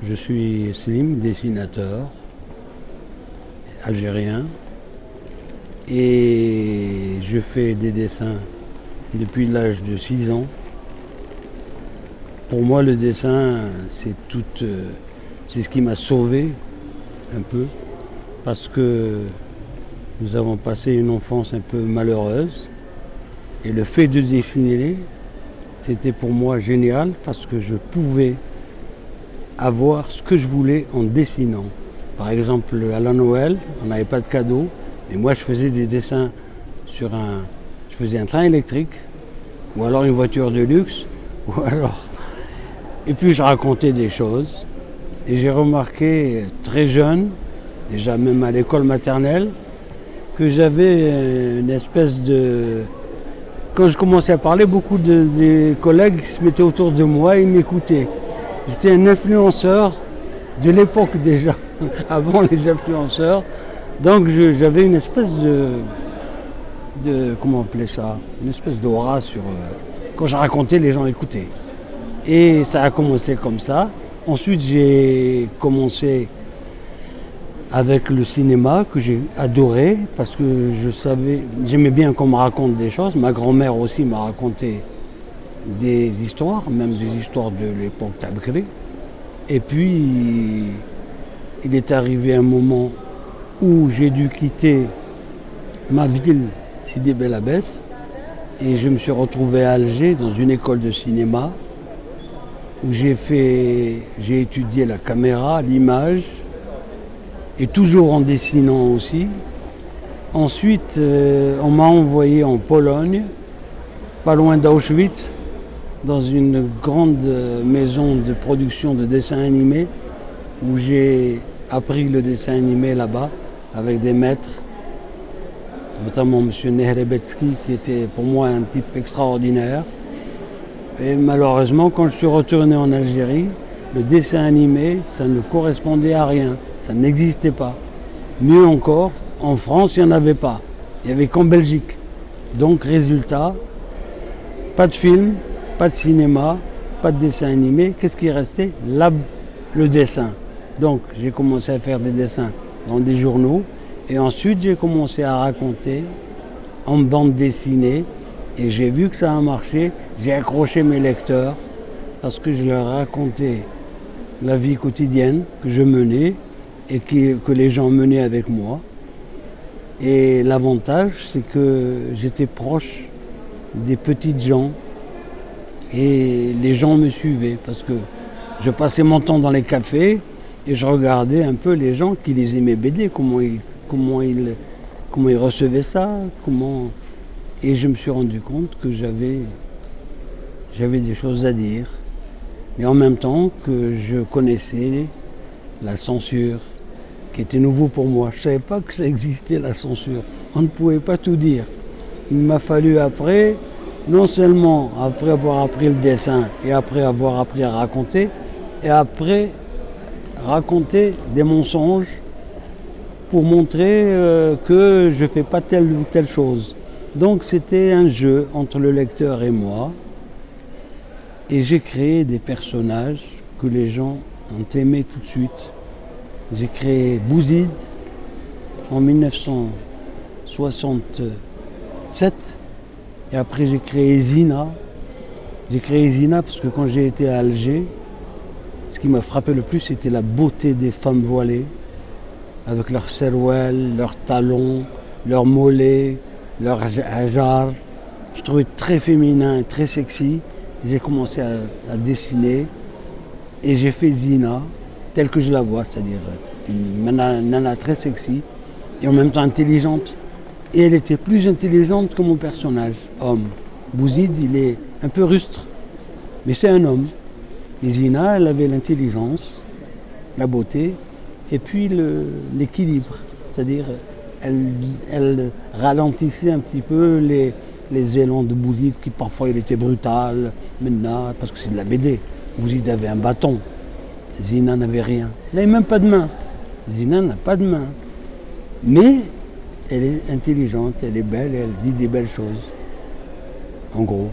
Je suis Slim, dessinateur algérien et je fais des dessins depuis l'âge de 6 ans. Pour moi, le dessin, c'est ce qui m'a sauvé un peu parce que nous avons passé une enfance un peu malheureuse et le fait de dessiner, c'était pour moi génial parce que je pouvais avoir ce que je voulais en dessinant. Par exemple, à la Noël, on n'avait pas de cadeau, et moi je faisais des dessins je faisais un train électrique, ou alors une voiture de luxe, ou alors... Et puis je racontais des choses, et j'ai remarqué très jeune, déjà même à l'école maternelle, que j'avais une espèce de... Quand je commençais à parler, beaucoup de collègues se mettaient autour de moi et m'écoutaient. J'étais un influenceur de l'époque déjà, avant les influenceurs. Donc j'avais une espèce comment on appelait ça, une espèce d'aura sur... quand je racontais, les gens écoutaient. Et ça a commencé comme ça. Ensuite, j'ai commencé avec le cinéma que j'ai adoré parce que j'aimais bien qu'on me raconte des choses. Ma grand-mère aussi m'a raconté des histoires, même des histoires de l'époque Tabkri. Et puis, il est arrivé un moment où j'ai dû quitter ma ville, Sidi Bel Abbès, et je me suis retrouvé à Alger dans une école de cinéma où j'ai étudié la caméra, l'image, et toujours en dessinant aussi. Ensuite, on m'a envoyé en Pologne, pas loin d'Auschwitz, dans une grande maison de production de dessins animés, où j'ai appris le dessin animé là-bas, avec des maîtres, notamment M. Nehrebetsky, qui était pour moi un type extraordinaire. Et malheureusement, quand je suis retourné en Algérie, le dessin animé, ça ne correspondait à rien. Ça n'existait pas. Mieux encore, en France, il n'y en avait pas. Il n'y avait qu'en Belgique. Donc, résultat, pas de film, pas de cinéma, pas de dessin animé. Qu'est-ce qui restait? Le dessin. Donc, j'ai commencé à faire des dessins dans des journaux. Et ensuite, j'ai commencé à raconter en bande dessinée. Et j'ai vu que ça a marché. J'ai accroché mes lecteurs parce que je leur racontais la vie quotidienne que je menais et que les gens menaient avec moi. Et l'avantage, c'est que j'étais proche des petites gens et les gens me suivaient parce que je passais mon temps dans les cafés et je regardais un peu les gens qui les aimaient BD, comment ils recevaient ça, et je me suis rendu compte que j'avais des choses à dire, mais en même temps que je connaissais la censure, qui était nouveau pour moi. Je ne savais pas que ça existait, la censure. On ne pouvait pas tout dire. Il m'a fallu après, non seulement après avoir appris le dessin et après avoir appris à raconter, et après raconter des mensonges pour montrer que je ne fais pas telle ou telle chose. Donc c'était un jeu entre le lecteur et moi. Et j'ai créé des personnages que les gens ont aimés tout de suite. J'ai créé Bouzid en 1967 et après j'ai créé Zina. J'ai créé Zina parce que quand j'ai été à Alger, ce qui m'a frappé le plus c'était la beauté des femmes voilées avec leurs serouels, leurs talons, leurs mollets, leurs hajar. Je trouvais très féminin, très sexy. J'ai commencé à dessiner et j'ai fait Zina telle que je la vois, c'est-à-dire une nana très sexy et en même temps intelligente. Et elle était plus intelligente que mon personnage, homme. Bouzid, il est un peu rustre, mais c'est un homme. Et Zina, elle avait l'intelligence, la beauté et puis l'équilibre, c'est-à-dire elle ralentissait un petit peu les élans de Bouzid qui parfois il était brutal, maintenant, parce que c'est de la BD. Bouzid avait un bâton. Zina n'avait rien. Elle n'avait même pas de main. Zina n'a pas de main. Mais elle est intelligente, elle est belle, elle dit des belles choses. En gros.